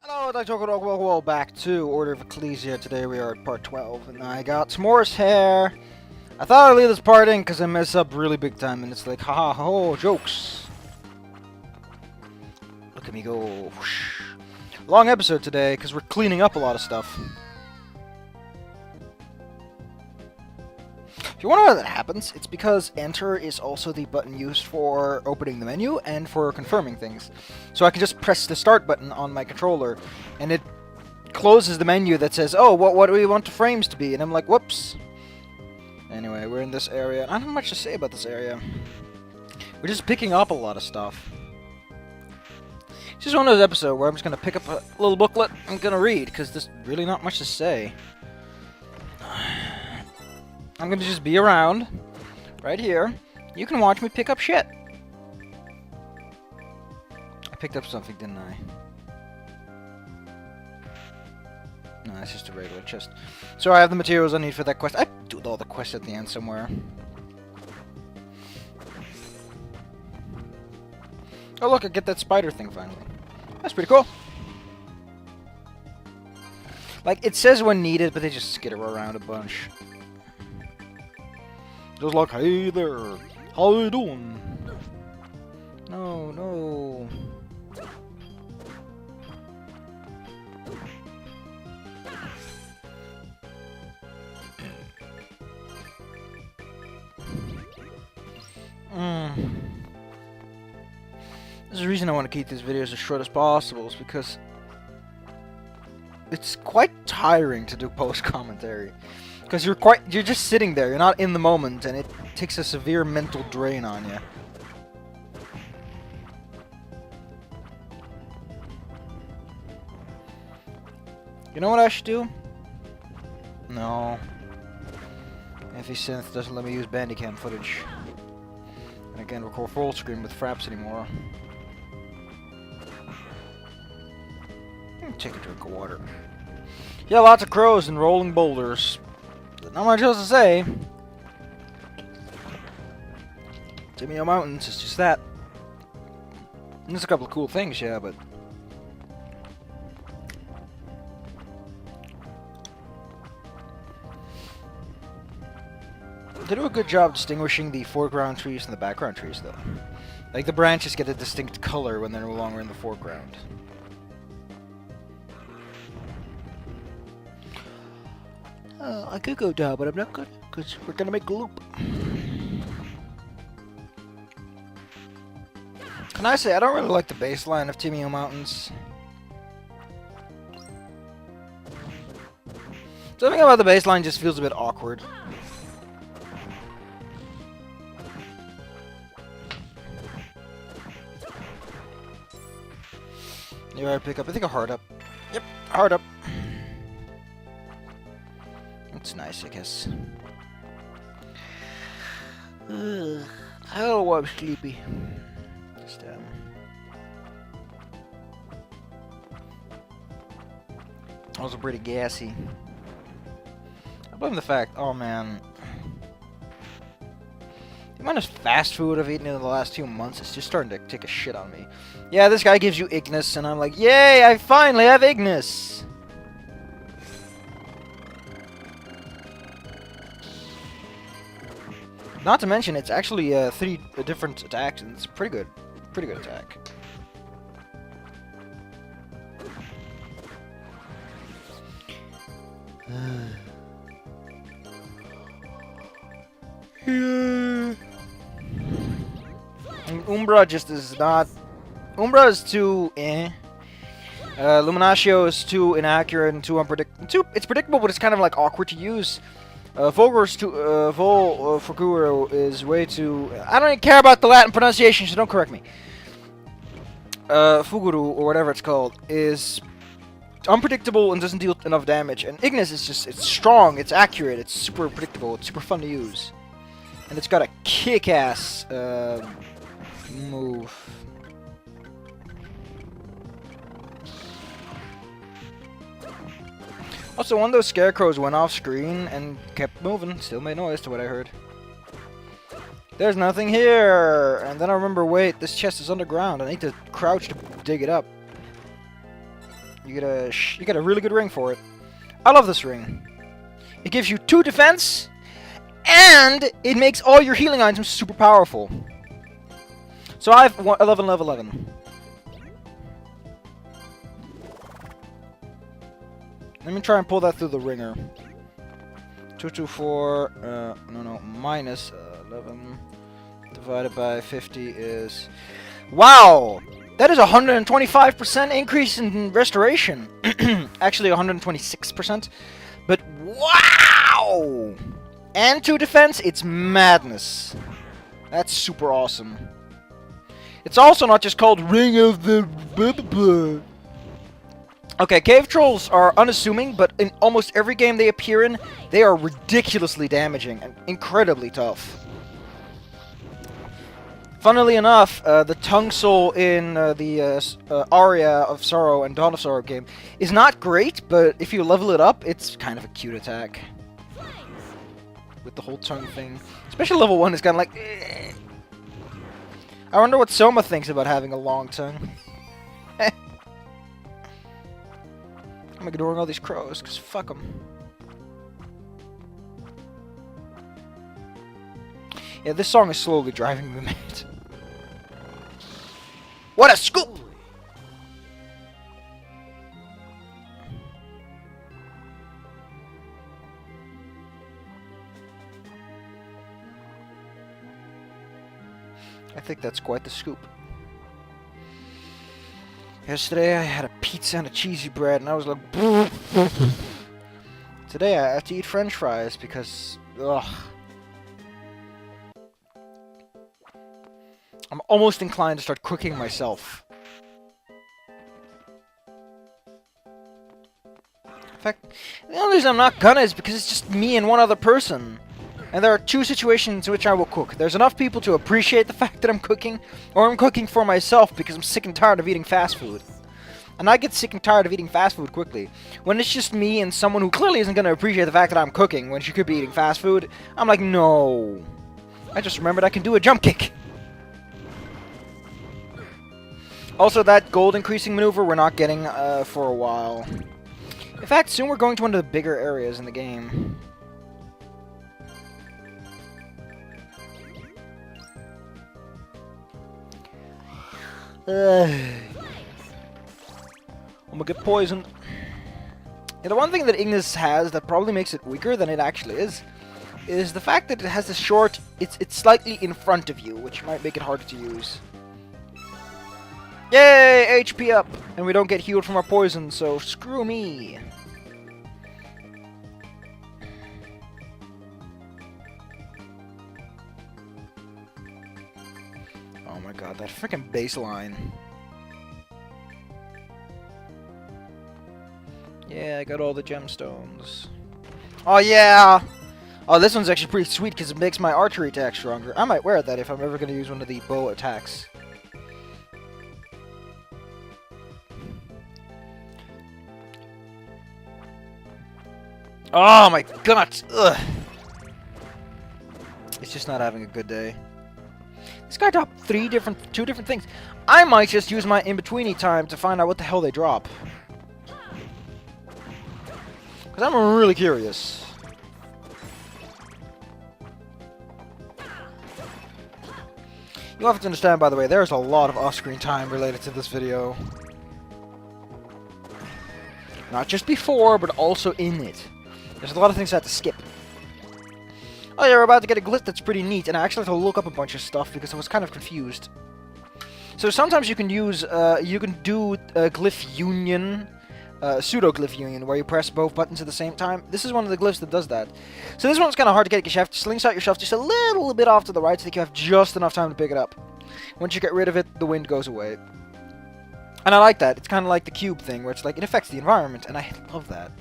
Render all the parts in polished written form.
Hello, welcome back to Order of Ecclesia. Today we are at part 12, and I got s'mores hair. I thought I'd leave this part in because I mess up really big time, and it's like, haha, ho, jokes. Look at me go. Whoosh. Long episode today because we're cleaning up a lot of stuff. If you wonder why that happens, it's because Enter is also the button used for opening the menu and for confirming things. So I can just press the start button on my controller, and it closes the menu that says, oh, what do we want the frames to be? And I'm like, whoops. Anyway, we're in this area. I don't have much to say about this area. We're just picking up a lot of stuff. It's just one of those episodes where I'm just going to pick up a little booklet I'm going to read, because there's really not much to say. I'm going to just be around, right here. You can watch me pick up shit. I picked up something, didn't I? No, it's just a regular chest. So I have the materials I need for that quest. I do all the quests at the end somewhere. Oh look, I get that spider thing finally. That's pretty cool. Like, it says when needed, but they just skitter around a bunch. Just like, hey there, how you doing? No, no. There's a reason I want to keep these videos as short as possible, is because it's quite tiring to do post-commentary. Because you're just sitting there, you're not in the moment, and it takes a severe mental drain on you. You know what I should do? No. Synth doesn't let me use Bandicam footage. And I can't record full screen with fraps anymore. Take a drink of water. Yeah, lots of crows and rolling boulders. Not much else to say. Timeo Mountains, it's just that. And there's a couple of cool things, yeah, but... They do a good job distinguishing the foreground trees from the background trees, though. Like, the branches get a distinct color when they're no longer in the foreground. I could go down, but I'm not good, because we're gonna make a loop. Can I say, I don't really like the baseline of Timeo Mountains. Something about the baseline just feels a bit awkward. You already pick up, I think a heart up. Yep, heart up. It's nice, I guess. I don't know why I'm sleepy. Just, also pretty gassy. I blame the fact, oh man. The amount of fast food I've eaten in the last 2 months is just starting to take a shit on me. Yeah, this guy gives you Ignis, and I'm like, yay, I finally have Ignis! Not to mention, it's actually 3 different attacks, and it's pretty good attack. And Umbra just is not... Umbra is too Luminatio is too inaccurate and too unpredictable. It's predictable, but it's kind of like awkward to use. Fulguro is way too... I don't even care about the Latin pronunciation, so don't correct me. Fuguru, or whatever it's called, is unpredictable and doesn't deal enough damage. And Ignis is just... It's strong, it's accurate, it's super predictable, it's super fun to use. And it's got a kick-ass move. Also, one of those scarecrows went off screen and kept moving. Still made noise to what I heard. There's nothing here! And then I remember, wait, this chest is underground. I need to crouch to dig it up. You get a really good ring for it. I love this ring. It gives you 2 defense, and it makes all your healing items super powerful. So I have 11, level 11. Let me try and pull that through the ringer. 224, no, minus 11 divided by 50 is... Wow! That is a 125% increase in restoration. Actually, 126%. But wow! And 2 defense, it's madness. That's super awesome. It's also not just called Ring of the... Okay, cave trolls are unassuming, but in almost every game they appear in, they are ridiculously damaging and incredibly tough. Funnily enough, the Tongue Soul in the Aria of Sorrow and Dawn of Sorrow game is not great, but if you level it up, it's kind of a cute attack. With the whole tongue thing. Especially level 1 is kind of like... eh. I wonder what Soma thinks about having a long tongue. I'm ignoring all these crows, because fuck them. Yeah, this song is slowly driving me mad. What a scoop! I think that's quite the scoop. Yesterday I had a pizza and a cheesy bread and I was like... Today I had to eat french fries because... Ugh. I'm almost inclined to start cooking myself. In fact, the only reason I'm not gonna is because it's just me and one other person. And there are 2 situations in which I will cook. There's enough people to appreciate the fact that I'm cooking, or I'm cooking for myself because I'm sick and tired of eating fast food. And I get sick and tired of eating fast food quickly. When it's just me and someone who clearly isn't going to appreciate the fact that I'm cooking when she could be eating fast food, I'm like, no. I just remembered I can do a jump kick. Also, that gold increasing maneuver we're not getting for a while. In fact, soon we're going to one of the bigger areas in the game. I'm gonna get poisoned. Yeah, the one thing that Ignis has that probably makes it weaker than it actually is the fact that it has this short... It's slightly in front of you, which might make it harder to use. Yay! HP up! And we don't get healed from our poison, so screw me. Oh my god, that freaking baseline. Yeah, I got all the gemstones. Oh yeah! Oh, this one's actually pretty sweet because it makes my archery attack stronger. I might wear that if I'm ever going to use one of the bow attacks. Oh my god! Ugh. It's just not having a good day. This guy dropped two different things. I might just use my in-betweeny time to find out what the hell they drop. Because I'm really curious. You'll have to understand, by the way, there's a lot of off-screen time related to this video. Not just before, but also in it. There's a lot of things I had to skip. Oh yeah, we're about to get a glyph that's pretty neat, and I actually had to look up a bunch of stuff because I was kind of confused. So sometimes you can use, you can do glyph union, pseudo-glyph union, where you press both buttons at the same time. This is one of the glyphs that does that. So this one's kind of hard to get because you have to slingshot yourself just a little bit off to the right so that you have just enough time to pick it up. Once you get rid of it, the wind goes away. And I like that. It's kind of like the cube thing, where it's like, it affects the environment, and I love that.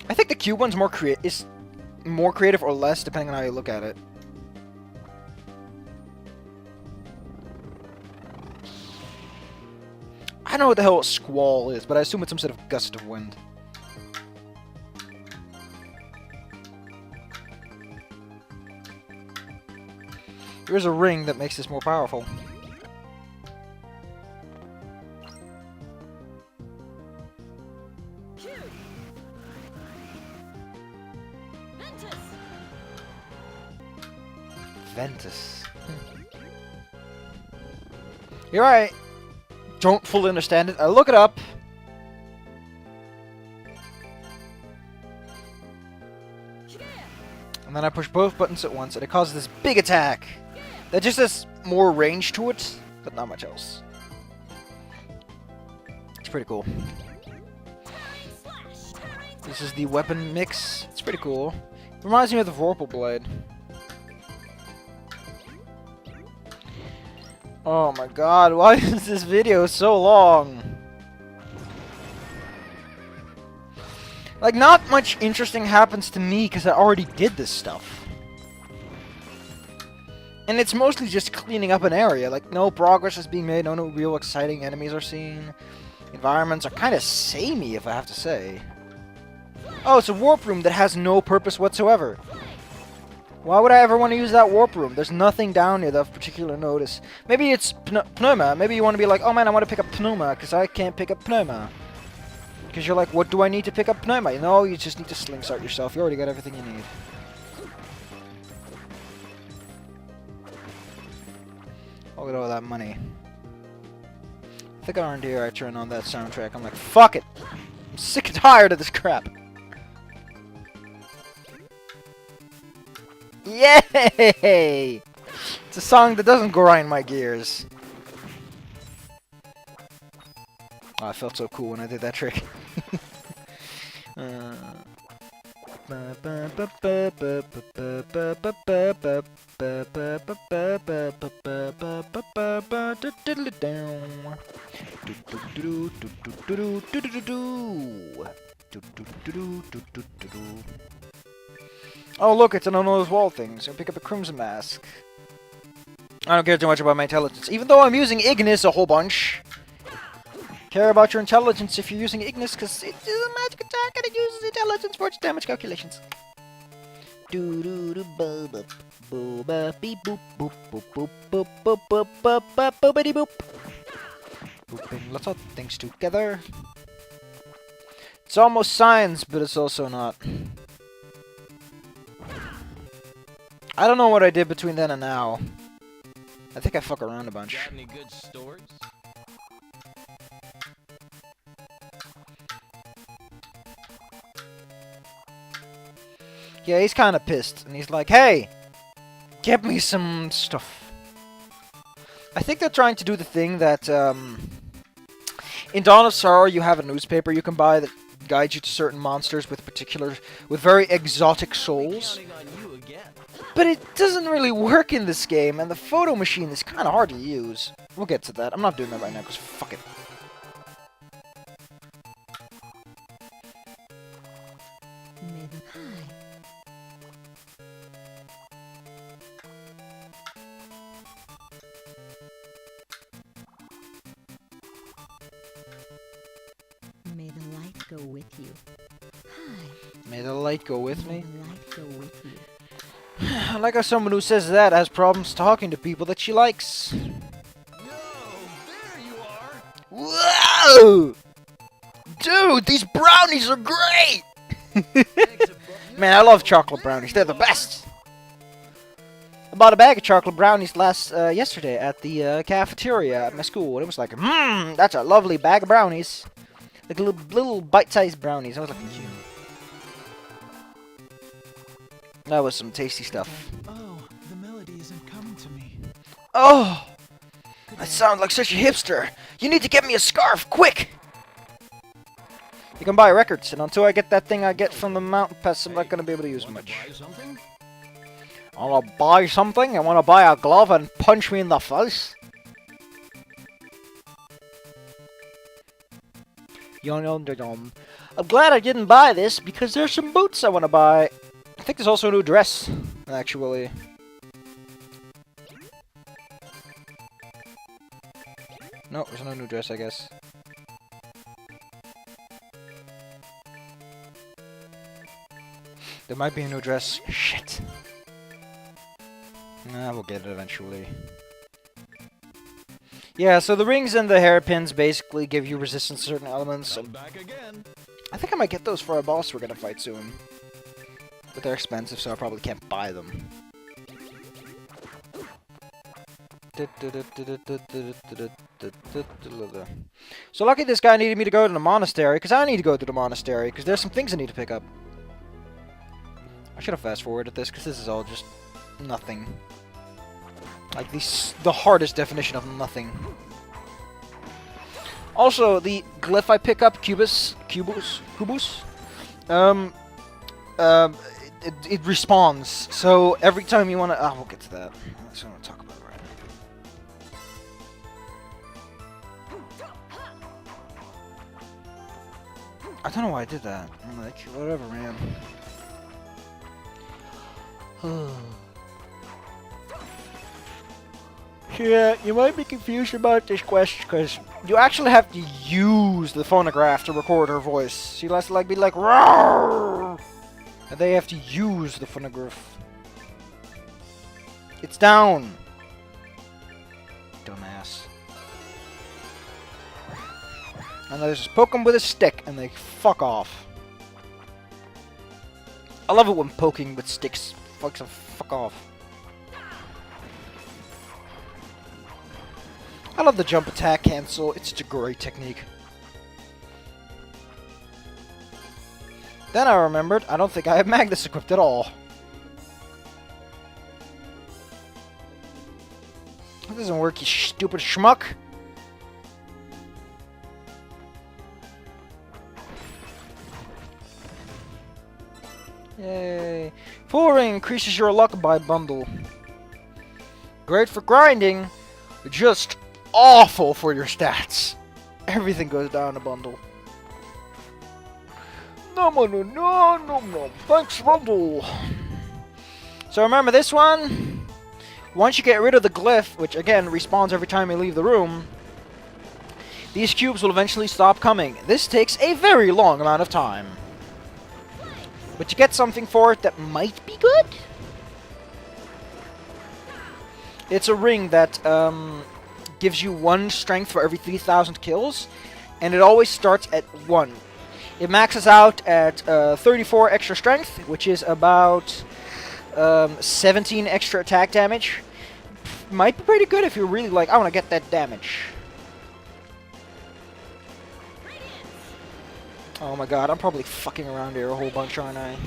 I think the cube one's more creative or less, depending on how you look at it. I don't know what the hell a squall is, but I assume it's some sort of gust of wind. There's a ring that makes this more powerful. Ventus. You're right. Don't fully understand it. I'll look it up. And then I push both buttons at once, and it causes this big attack. That just has more range to it, but not much else. It's pretty cool. This is the weapon mix. It's pretty cool. Reminds me of the Vorpal Blade. Oh my god, why is this video so long? Like, not much interesting happens to me because I already did this stuff. And it's mostly just cleaning up an area. Like, no progress is being made, no real exciting enemies are seen. Environments are kind of samey, if I have to say. Oh, it's a warp room that has no purpose whatsoever. Why would I ever want to use that warp room? There's nothing down here of particular notice. Maybe it's Pneuma. Maybe you want to be like, oh man, I want to pick up Pneuma, because I can't pick up Pneuma. Because you're like, what do I need to pick up Pneuma? No, you just need to slingshot yourself. You already got everything you need. Look at all that money. I think around here I turn on that soundtrack. I'm like, fuck it! I'm sick and tired of this crap. Yay! It's a song that doesn't grind my gears. Oh, I felt so cool when I did that trick. Oh look, it's on those wall things. I'll pick up a Crimson Mask. I don't care too much about my intelligence, even though I'm using Ignis a whole bunch. Care about your intelligence if you're using Ignis, because it is a magic attack and it uses intelligence for its damage calculations. Booping lots of things together. It's almost science, but it's also not. I don't know what I did between then and now. I think I fuck around a bunch. Got any good stories? Yeah, he's kind of pissed, and he's like, hey, get me some stuff. I think they're trying to do the thing that, in Dawn of Sorrow, you have a newspaper you can buy that guides you to certain monsters with very exotic souls. But it doesn't really work in this game, and the photo machine is kind of hard to use. We'll get to that. I'm not doing that right now, because fuck it. May the light go with you. Hi. May the light go with me? May the light go with you. I like how someone who says that has problems talking to people that she likes. Yo, there you are. Whoa! Dude, these brownies are great! Man, I love chocolate brownies. They're the best! I bought a bag of chocolate brownies yesterday at the cafeteria at my school, and it was like, that's a lovely bag of brownies. Like little bite-sized brownies. I was like, that was some tasty stuff. Oh, the melody isn't coming to me. Oh! I sound like such a hipster. You need to get me a scarf, quick! You can buy records, and until I get that thing I get from the mountain pass, I'm not gonna be able to use much. I wanna buy something? I wanna buy a glove and punch me in the face? I'm glad I didn't buy this, because there's some boots I wanna buy. I think there's also a new dress, actually. No, there's no new dress, I guess. There might be a new dress. Shit. Nah, we'll get it eventually. Yeah, so the rings and the hairpins basically give you resistance to certain elements. I'm back again. I think I might get those for a boss we're gonna fight soon. But they're expensive, so I probably can't buy them. So lucky this guy needed me to go to the monastery, because I need to go to the monastery, because there's some things I need to pick up. I should have fast-forwarded this, because this is all just nothing. Like, the hardest definition of nothing. Also, the glyph I pick up, Cubus, it respawns. So every time you want to, we'll get to that. That's what I want to talk about right now. I don't know why I did that. I'm like, whatever, man. Yeah, you might be confused about this quest because you actually have to use the phonograph to record her voice. She has to like be like, "Roar!" And they have to use the phonograph. It's down. Dumbass. And I just poke them with a stick and they fuck off. I love it when poking with sticks fucks them fuck off. I love the jump attack cancel. It's such a great technique. Then I remembered, I don't think I have Magnus equipped at all. That doesn't work, you stupid schmuck. Yay. Full ring increases your luck by bundle. Great for grinding, but just awful for your stats. Everything goes down a bundle. No. Thanks, bundle. So remember this one? Once you get rid of the glyph, which again respawns every time you leave the room, these cubes will eventually stop coming. This takes a very long amount of time. But you get something for it that might be good? It's a ring that gives you 1 strength for every 3,000 kills, and it always starts at 1. It maxes out at 34 extra strength, which is about 17 extra attack damage. Might be pretty good if you're really like, I want to get that damage. Oh my god, I'm probably fucking around here a whole bunch, aren't I?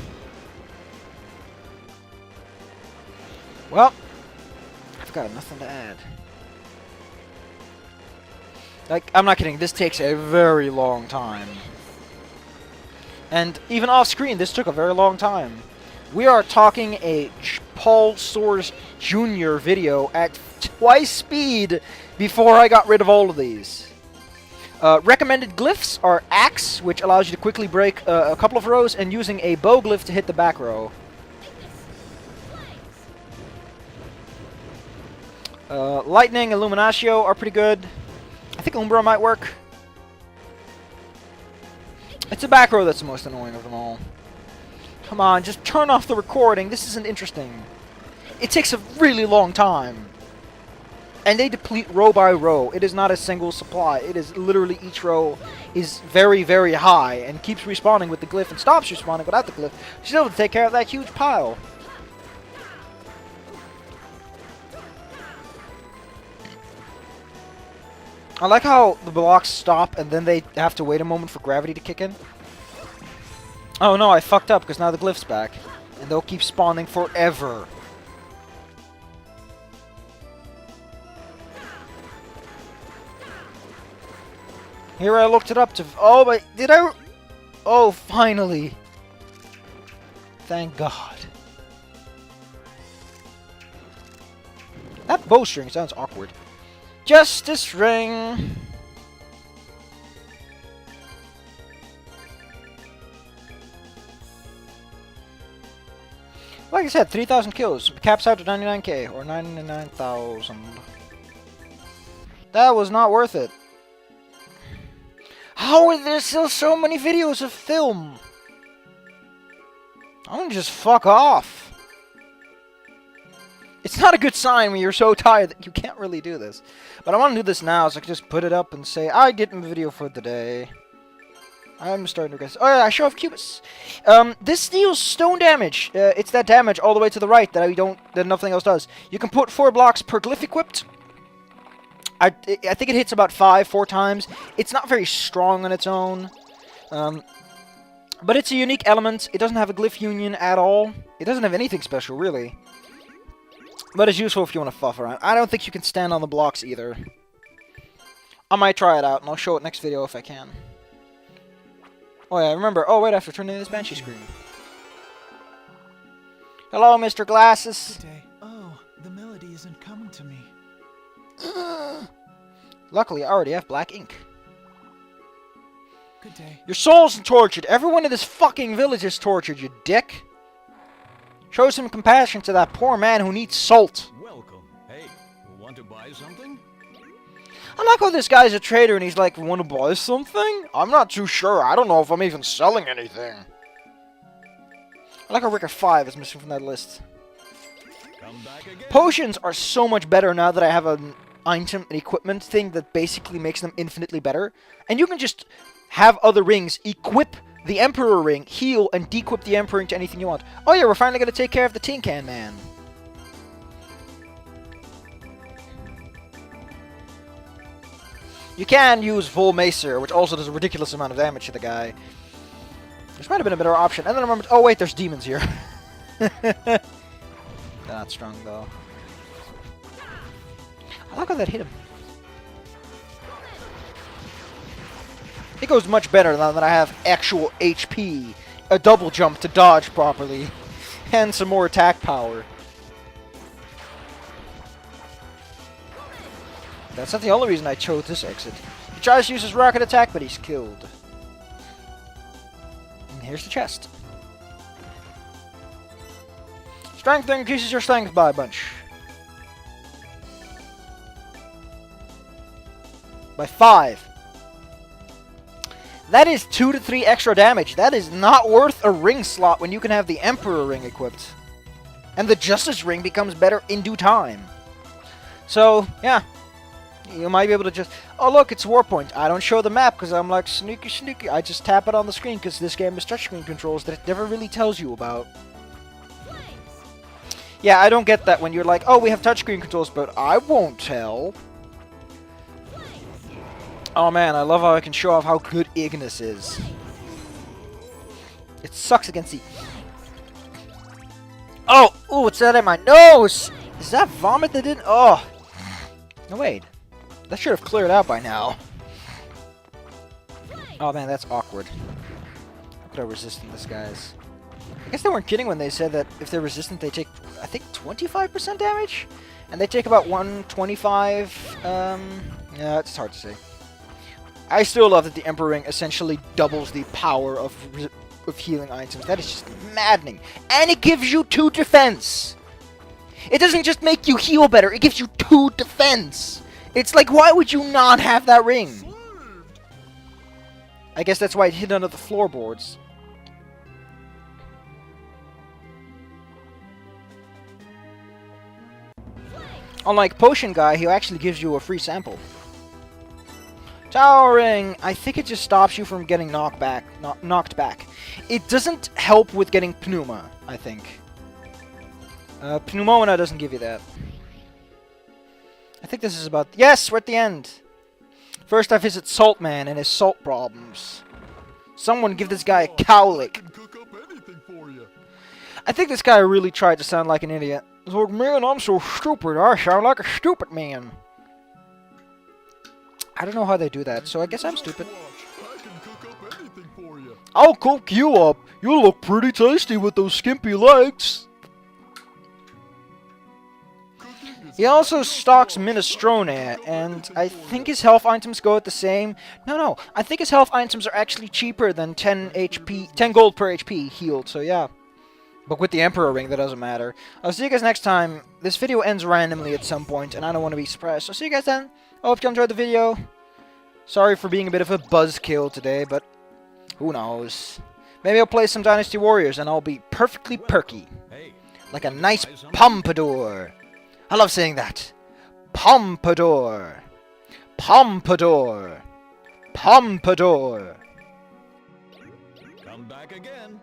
Well, I've got nothing to add. Like, I'm not kidding, this takes a very long time. And even off screen, this took a very long time. We are talking a Paul Soares Jr. video at twice speed before I got rid of all of these. Recommended glyphs are Axe, which allows you to quickly break a couple of rows, and using a bow glyph to hit the back row. Lightning and Illuminatio are pretty good. I think Umbra might work. It's a back row that's the most annoying of them all. Come on, just turn off the recording. This isn't interesting. It takes a really long time. And they deplete row by row. It is not a single supply. It is literally each row is very, very high and keeps respawning with the glyph and stops respawning without the glyph. She's able to take care of that huge pile. I like how the blocks stop and then they have to wait a moment for gravity to kick in. Oh no, I fucked up because now the glyph's back. And they'll keep spawning forever. Here I looked it up to... Oh, but did I... Oh, finally. Thank God. That bowstring sounds awkward. Justice ring. Like I said, 3,000 kills. Caps out to 99k, or 99,000. That was not worth it. How are there still so many videos of film? I'm gonna just fuck off. It's not a good sign when you're so tired that you can't really do this. But I want to do this now, so I can just put it up and say, I did my video for today. I'm starting to guess. Oh yeah, I show off Cubus. This deals stone damage. It's that damage all the way to the right that nothing else does. You can put 4 blocks per glyph equipped. I think it hits about 4 times. It's not very strong on its own. But it's a unique element. It doesn't have a glyph union at all. It doesn't have anything special, really. But it's useful if you want to fuff around. I don't think you can stand on the blocks either. I might try it out, and I'll show it next video if I can. Oh yeah, remember. Oh wait, I have to turn in this Banshee screen. Hello, Mr. Glasses. Good day. Oh, the melody isn't coming to me. Luckily, I already have black ink. Good day. Your soul's tortured. Everyone in this fucking village is tortured, you dick. Show some compassion to that poor man who needs salt. Welcome. Hey, want to buy something? I like how this guy's a trader and he's like, want to buy something? I'm not too sure. I don't know if I'm even selling anything. I like how Ricker 5 is missing from that list. Come back again. Potions are so much better now that I have an item and equipment thing that basically makes them infinitely better. And you can just have other rings, equip the Emperor ring, heal, and dequip the Emperor ring to anything you want. Oh yeah, we're finally going to take care of the Tin Can Man. You can use Full Macer, which also does a ridiculous amount of damage to the guy. This might have been a better option. And then I remembered, oh wait, there's demons here. They're not strong though. I like how that hit him. It goes much better now that I have actual HP, a double jump to dodge properly, and some more attack power. That's not the only reason I chose this exit. He tries to use his rocket attack, but he's killed. And here's the chest. Strength increases your strength by a bunch. By 5. That is 2 to 3 extra damage. That is not worth a ring slot when you can have the Emperor ring equipped. And the Justice ring becomes better in due time. So, yeah. You might be able to just... Oh, look, it's Warpoint. I don't show the map because I'm like, sneaky, sneaky. I just tap it on the screen because this game has touchscreen controls that it never really tells you about. Yeah, I don't get that when you're like, oh, we have touchscreen controls, but I won't tell. Oh man, I love how I can show off how good Ignis is. It sucks against the... Oh! Ooh, what's that in my nose? Is that vomit that didn't... Oh! No, wait. That should have cleared out by now. Oh man, that's awkward. Look how resistant this guy is. I guess they weren't kidding when they said that if they're resistant, they take, I think, 25% damage? And they take about 125, yeah, it's hard to say. I still love that the Emperor Ring essentially doubles the power of healing items. That is just maddening. And it gives you 2 defense! It doesn't just make you heal better, it gives you 2 defense! It's like, why would you not have that ring? I guess that's why it hid under the floorboards. Unlike Potion Guy, he actually gives you a free sample. Towering! I think it just stops you from getting knocked back. It doesn't help with getting Pneuma, I think. Pneumona doesn't give you that. I think this is about... Yes, we're at the end! First I visit Saltman and his salt problems. Someone give this guy a cowlick. I think this guy really tried to sound like an idiot. He's like, man, I'm so stupid. I sound like a stupid man. I don't know how they do that, so I guess I'm stupid. I'll cook you up. You look pretty tasty with those skimpy legs. He also stocks Minestrone, and I think his health items go at the same... No, I think his health items are actually cheaper than 10 gold per HP healed, so yeah. But with the Emperor Ring, that doesn't matter. I'll see you guys next time. This video ends randomly at some point, and I don't want to be surprised. So see you guys then. I hope you enjoyed the video. Sorry for being a bit of a buzzkill today, but who knows. Maybe I'll play some Dynasty Warriors, and I'll be perfectly perky. Like a nice pompadour. I love saying that. Pompadour. Pompadour. Pompadour. Come back again.